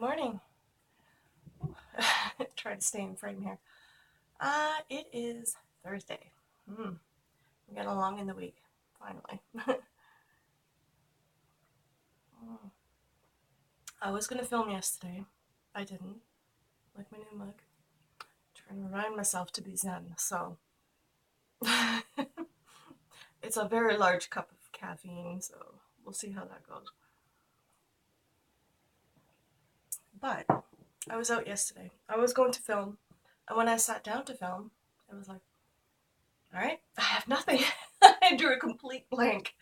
Morning. Try to stay in frame here. It is Thursday. We got along in the week, finally. I was gonna film yesterday. I didn't. Like my new mug. Trying to remind myself to be zen. So it's a very large cup of caffeine. So we'll see how that goes. But I was out yesterday. I was going to film, and when I sat down to film, it was like, all right, I have nothing. I drew a complete blank.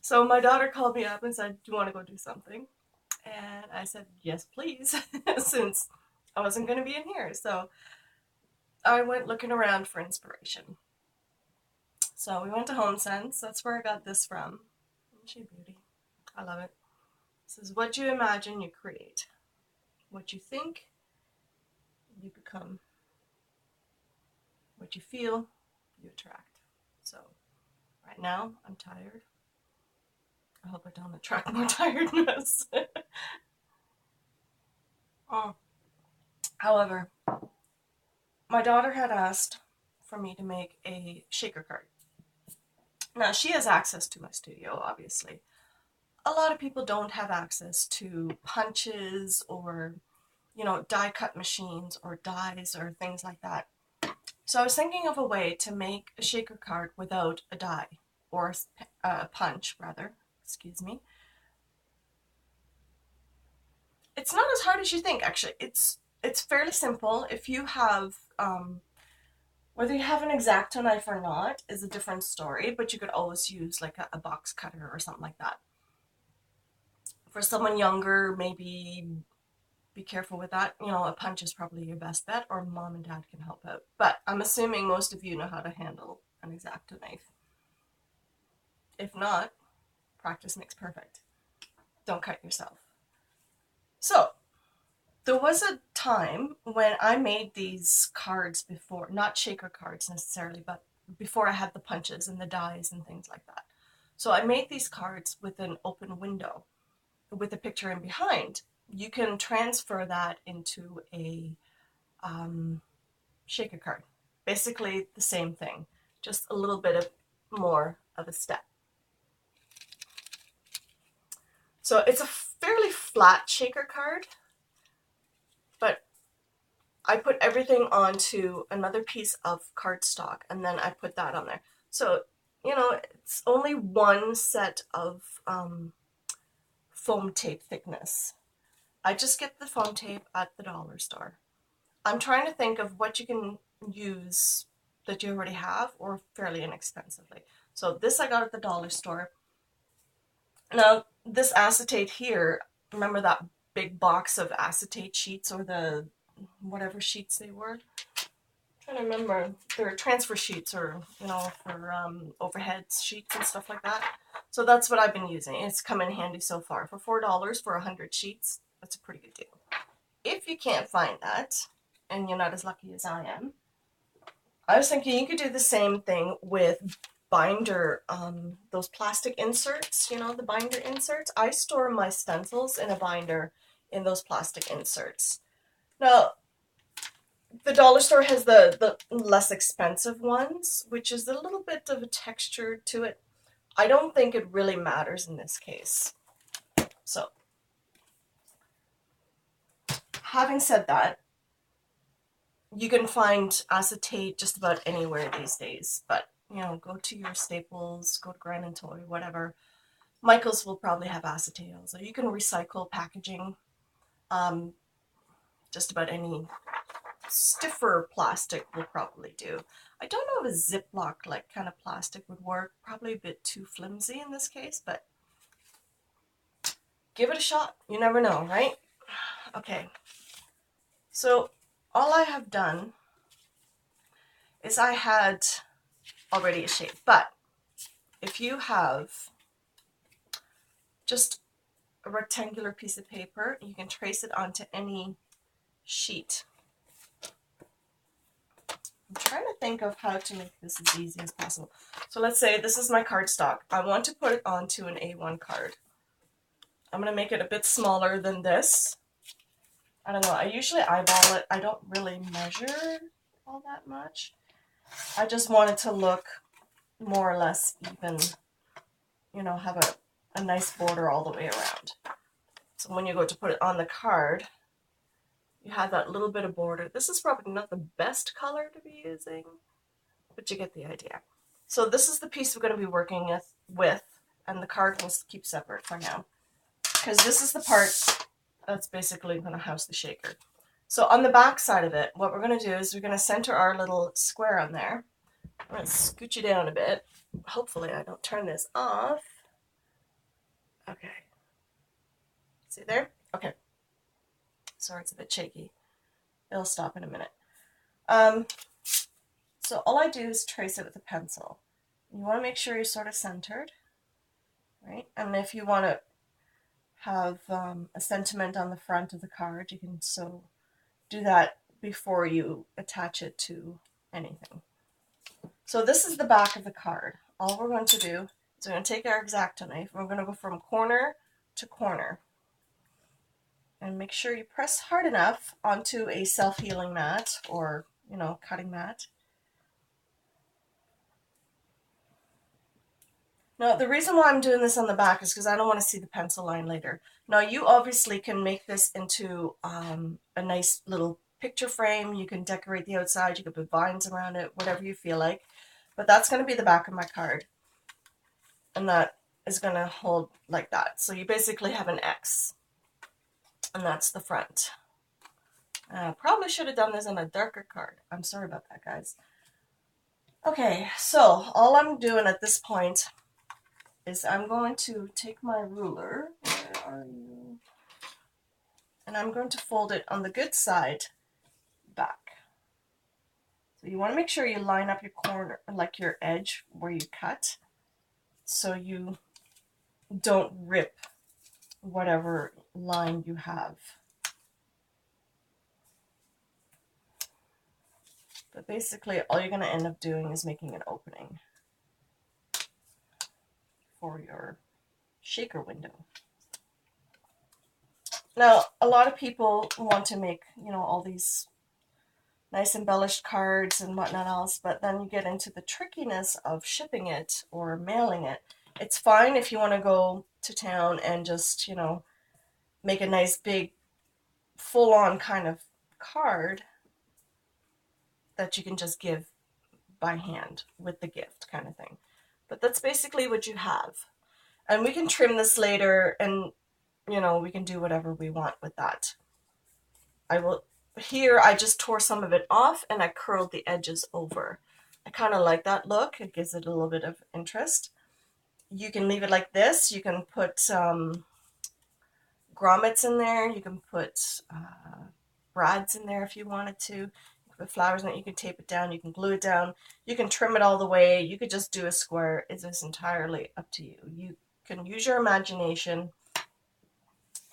So my daughter called me up and said, do you want to go do something? And I said, yes, please, since I wasn't going to be in here. So I went looking around for inspiration. So we went to HomeSense. That's where I got this from. Isn't she a beauty? I love it. This is what you imagine, you create. What you think, you become. What you feel, you attract. So right now, I'm tired. I hope I don't attract more tiredness. Oh. However, my daughter had asked for me to make a shaker card. Now, she has access to my studio, obviously. A lot of people don't have access to punches or, die cut machines or dies or things like that. So I was thinking of a way to make a shaker card without a die or a punch, rather. Excuse me. It's not as hard as you think, actually. It's fairly simple. If you have whether you have an X-Acto knife or not is a different story, but you could always use like a box cutter or something like that. For someone younger, maybe be careful with that. A punch is probably your best bet, or mom and dad can help out. But I'm assuming most of you know how to handle an X-Acto knife. If not, practice makes perfect. Don't cut yourself. So, there was a time when I made these cards before, not shaker cards necessarily, but before I had the punches and the dies and things like that. So I made these cards with an open window with a picture in behind. You can transfer that into a shaker card. Basically the same thing, just a little bit of more of a step. So it's a fairly flat shaker card, but I put everything onto another piece of cardstock and then I put that on there. So, it's only one set of foam tape thickness. I just get the foam tape at the dollar store. I'm trying to think of what you can use that you already have or fairly inexpensively. So this I got at the dollar store. Now, this acetate here, remember that big box of acetate sheets or the whatever sheets they were? I'm trying to remember. They're transfer sheets or, for overhead sheets and stuff like that. So that's what I've been using. It's come in handy so far. For $4 for 100 sheets, that's a pretty good deal. If you can't find that, and you're not as lucky as I am, I was thinking you could do the same thing with binder, those plastic inserts, the binder inserts. I store my stencils in a binder in those plastic inserts. Now, the dollar store has the less expensive ones, which is a little bit of a texture to it. I don't think it really matters in this case. So, having said that, you can find acetate just about anywhere these days, but go to your Staples, go to Grand & Toy, whatever. Michael's will probably have acetate also. You can recycle packaging. Just about any stiffer plastic will probably do. I don't know if a Ziploc like kind of plastic would work. Probably a bit too flimsy in this case, but give it a shot. You never know, right? Okay. So all I have done is I had already a shape, but if you have just a rectangular piece of paper, you can trace it onto any sheet. I'm trying to think of how to make this as easy as possible. So let's say this is my cardstock. I want to put it onto an A1 card. I'm going to make it a bit smaller than this. I don't know. I usually eyeball it. I don't really measure all that much. I just want it to look more or less even, you know, have a nice border all the way around. So when you go to put it on the card, you have that little bit of border. This is probably not the best color to be using, but you get the idea. So this is the piece we're going to be working with, and the card will keep separate for now, because this is the part that's basically going to house the shaker. So on the back side of it, what we're going to do is we're going to center our little square on there. I'm going to scoot you down a bit. Hopefully I don't turn this off. Okay. See there? Okay. Sorry, it's a bit shaky. It'll stop in a minute. So all I do is trace it with a pencil. You want to make sure you're sort of centered, right? And if you want to have a sentiment on the front of the card, you can so do that before you attach it to anything. So this is the back of the card. All we're going to do is we're going to take our X-Acto knife and we're going to go from corner to corner. And make sure you press hard enough onto a self-healing mat or, you know, cutting mat. Now, the reason why I'm doing this on the back is because I don't want to see the pencil line later. Now, you obviously can make this into a nice little picture frame. You can decorate the outside. You can put vines around it, whatever you feel like. But that's going to be the back of my card. And that is going to hold like that. So you basically have an X. And that's the front. Probably should have done this on a darker card. I'm sorry about that, guys. Okay, so all I'm doing at this point is I'm going to take my ruler. Where are you? And I'm going to fold it on the good side back. So you want to make sure you line up your corner, like your edge where you cut, so you don't rip whatever line you have. But basically all you're going to end up doing is making an opening for your shaker window. Now, a lot of people want to make, you know, all these nice embellished cards and whatnot else, but then you get into the trickiness of shipping it or mailing it. It's fine if you want to go to town and just, you know, make a nice big full-on kind of card that you can just give by hand with the gift kind of thing. But that's basically what you have. And we can trim this later and, you know, we can do whatever we want with that. Here I just tore some of it off and I curled the edges over. I kind of like that look. It gives it a little bit of interest. You can leave it like this. You can put grommets in there. You can put brads in there if you wanted to. You can put flowers in it. You can tape it down. You can glue it down. You can trim it all the way. You could just do a square. It is entirely up to you. You can use your imagination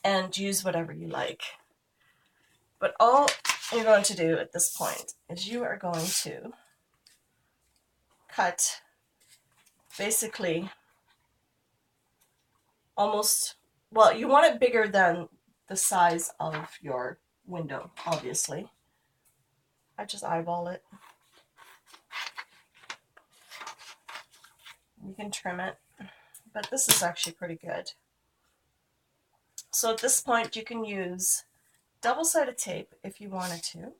and use whatever you like. But all you're going to do at this point is you are going to cut basically almost, well, you want it bigger than the size of your window, obviously. I just eyeball it. You can trim it, but this is actually pretty good. So at this point you can use double-sided tape if you wanted to.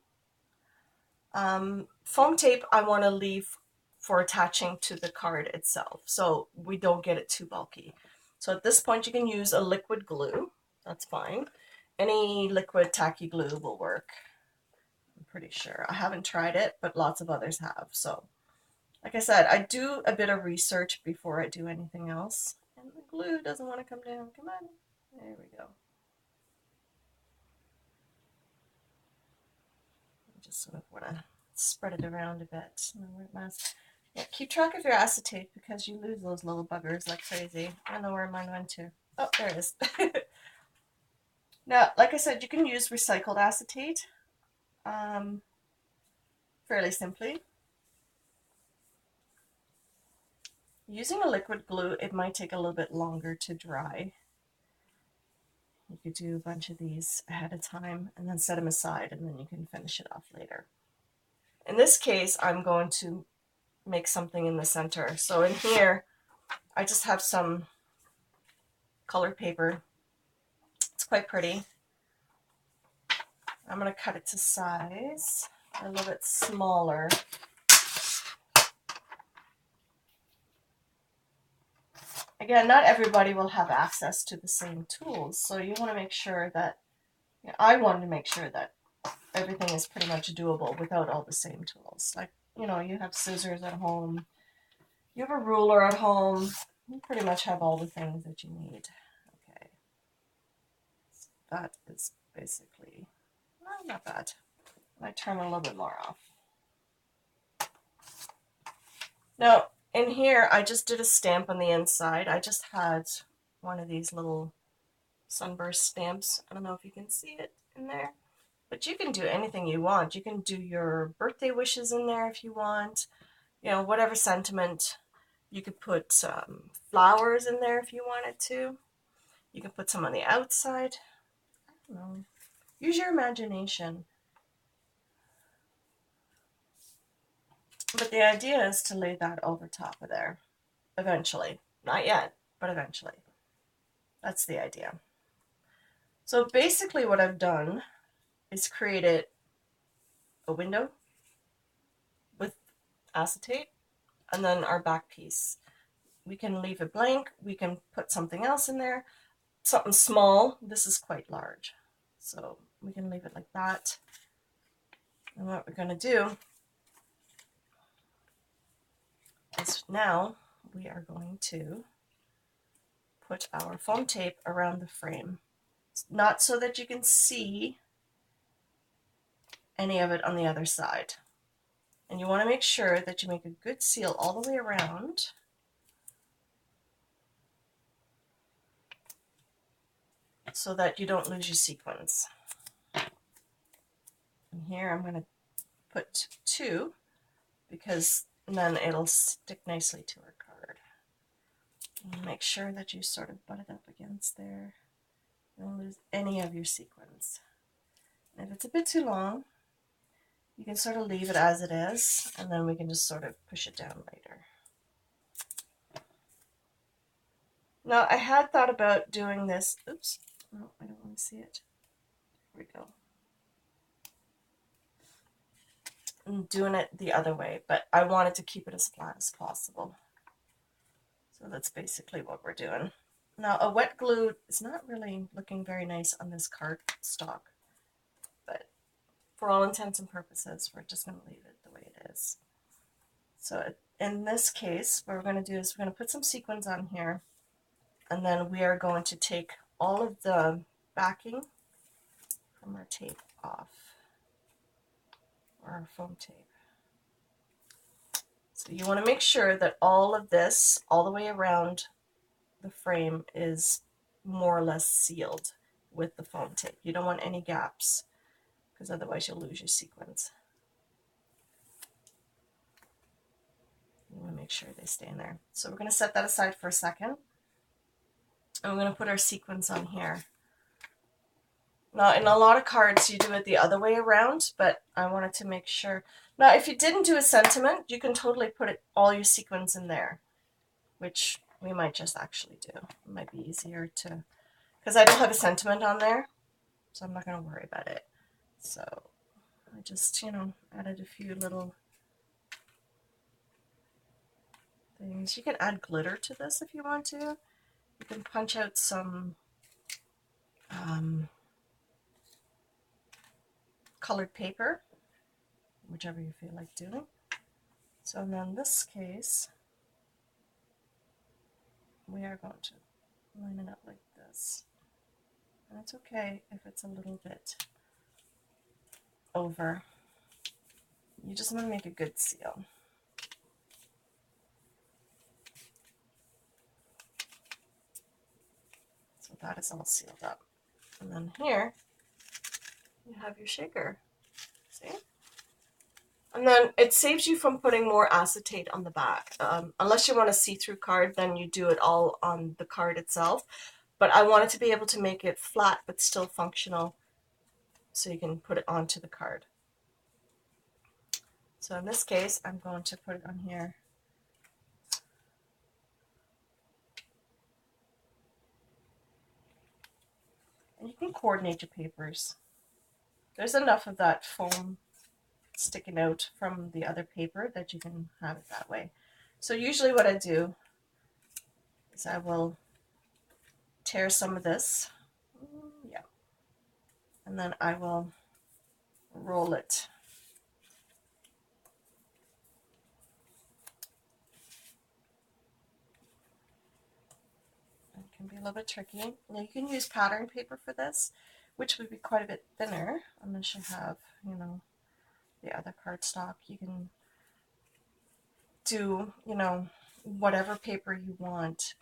Foam tape I want to leave for attaching to the card itself, so we don't get it too bulky. So at this point you can use a liquid glue. That's fine. Any liquid tacky glue will work, I'm pretty sure. I haven't tried it, but lots of others have. So like I said, I do a bit of research before I do anything else. And the glue doesn't want to come down. Come on. There we go. Just sort of want to spread it around a bit. Yeah, keep track of your acetate because you lose those little buggers like crazy. I know where mine went to. Oh, there it is. Now, like I said, you can use recycled acetate fairly simply. Using a liquid glue, it might take a little bit longer to dry. You could do a bunch of these ahead of time and then set them aside, and then you can finish it off later. In this case, I'm going to make something in the center. So in here, I just have some colored paper. It's quite pretty. I'm going to cut it to size, a little bit smaller. Again, not everybody will have access to the same tools, so you want to make sure that, I wanted to make sure that everything is pretty much doable without all the same tools. Like, you have scissors at home, you have a ruler at home, you pretty much have all the things that you need. Okay, so that is basically, well, not bad. I turn a little bit more off. Now, in here, I just did a stamp on the inside. I just had one of these little sunburst stamps. I don't know if you can see it in there, but you can do anything you want. You can do your birthday wishes in there if you want, whatever sentiment. You could put flowers in there if you wanted to. You can put some on the outside. I don't know. Use your imagination. But the idea is to lay that over top of there eventually. Not yet, but eventually. That's the idea. So basically what I've done is created a window with acetate and then our back piece. We can leave it blank. We can put something else in there, something small. This is quite large, so we can leave it like that. And what we're going to do is now we are going to put our foam tape around the frame. It's not so that you can see any of it on the other side. And you want to make sure that you make a good seal all the way around. So that you don't lose your sequins. And here I'm going to put 2 because then it'll stick nicely to our card. And make sure that you sort of butt it up against there. Don't lose any of your sequins. And if it's a bit too long, you can sort of leave it as it is, and then we can just sort of push it down later. Now, I had thought about doing this. Oops. No, I don't want to see it. Here we go. I'm doing it the other way, but I wanted to keep it as flat as possible. So that's basically what we're doing. Now, a wet glue is not really looking very nice on this cardstock, but for all intents and purposes, we're just going to leave it the way it is. So in this case, what we're going to do is we're going to put some sequins on here, and then we are going to take all of the backing from our tape off, or our foam tape. So you want to make sure that all of this, all the way around the frame, is more or less sealed with the foam tape. You don't want any gaps, because otherwise you'll lose your sequins. You want to make sure they stay in there. So we're going to set that aside for a second. And we're going to put our sequins on here. Now, in a lot of cards, you do it the other way around, but I wanted to make sure. Now, if you didn't do a sentiment, you can totally put all your sequins in there, which we might just actually do. It might be easier to, because I don't have a sentiment on there, so I'm not going to worry about it. So I just, added a few little things. You can add glitter to this if you want to. You can punch out some colored paper, whichever you feel like doing. So now in this case, we are going to line it up like this. And it's okay if it's a little bit over. You just want to make a good seal. So that is all sealed up. And then here, you have your shaker. See? And then it saves you from putting more acetate on the back. Unless you want a see-through card, then you do it all on the card itself. But I wanted to be able to make it flat but still functional so you can put it onto the card. So in this case, I'm going to put it on here. And you can coordinate your papers. There's enough of that foam sticking out from the other paper that you can have it that way. So usually what I do is I will tear some of this, yeah, and then I will roll it. It can be a little bit tricky. Now you can use pattern paper for this, which would be quite a bit thinner, unless you have, you know, the other cardstock. You can do, you know, whatever paper you want.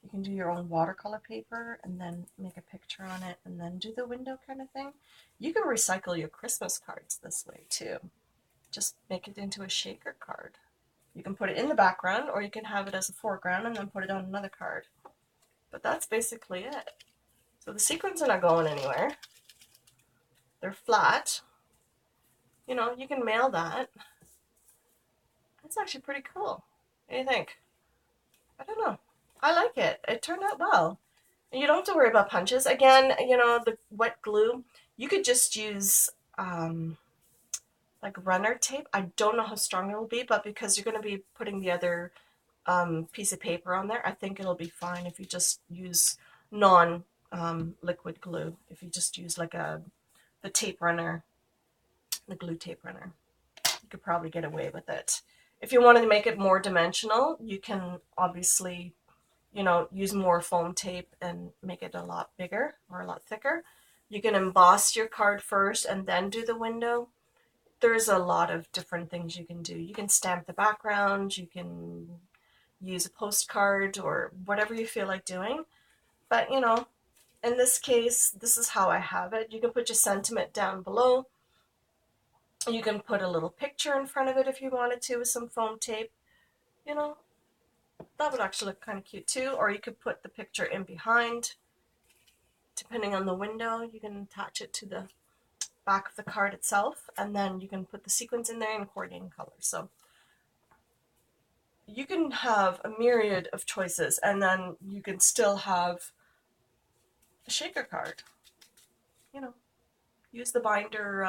You can do your own watercolor paper and then make a picture on it and then do the window kind of thing. You can recycle your Christmas cards this way too. Just make it into a shaker card. You can put it in the background or you can have it as a foreground and then put it on another card. But that's basically it. So the sequins are not going anywhere. They're flat. You know, you can mail that. It's actually pretty cool. What do you think? I don't know. I like it. It turned out well. And you don't have to worry about punches. Again, you know, the wet glue, you could just use like runner tape. I don't know how strong it will be, but because you're going to be putting the other piece of paper on there, I think it'll be fine if you just use non-liquid glue. If you just use like the tape runner, the glue tape runner, you could probably get away with it. If you wanted to make it more dimensional, you can obviously, you know, use more foam tape and make it a lot bigger or a lot thicker. You can emboss your card first and then do the window. There's a lot of different things you can do. You can stamp the background, you can use a postcard or whatever you feel like doing. But, you know, in this case, this is how I have it. You can put your sentiment down below. You can put a little picture in front of it if you wanted to with some foam tape. You know, that would actually look kind of cute too. Or you could put the picture in behind. Depending on the window, you can attach it to the back of the card itself, and then you can put the sequins in there and coordinating colors. So you can have a myriad of choices, and then you can still have a shaker card. You know, use the binder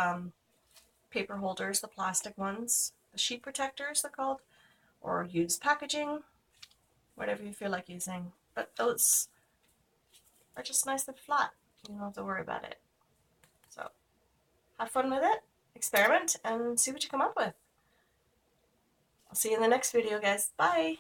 paper holders, the plastic ones, the sheet protectors they're called, or use packaging, whatever you feel like using. But those are just nice and flat. You don't have to worry about it. So have fun with it, experiment, and see what you come up with. I'll see you in the next video, guys. Bye!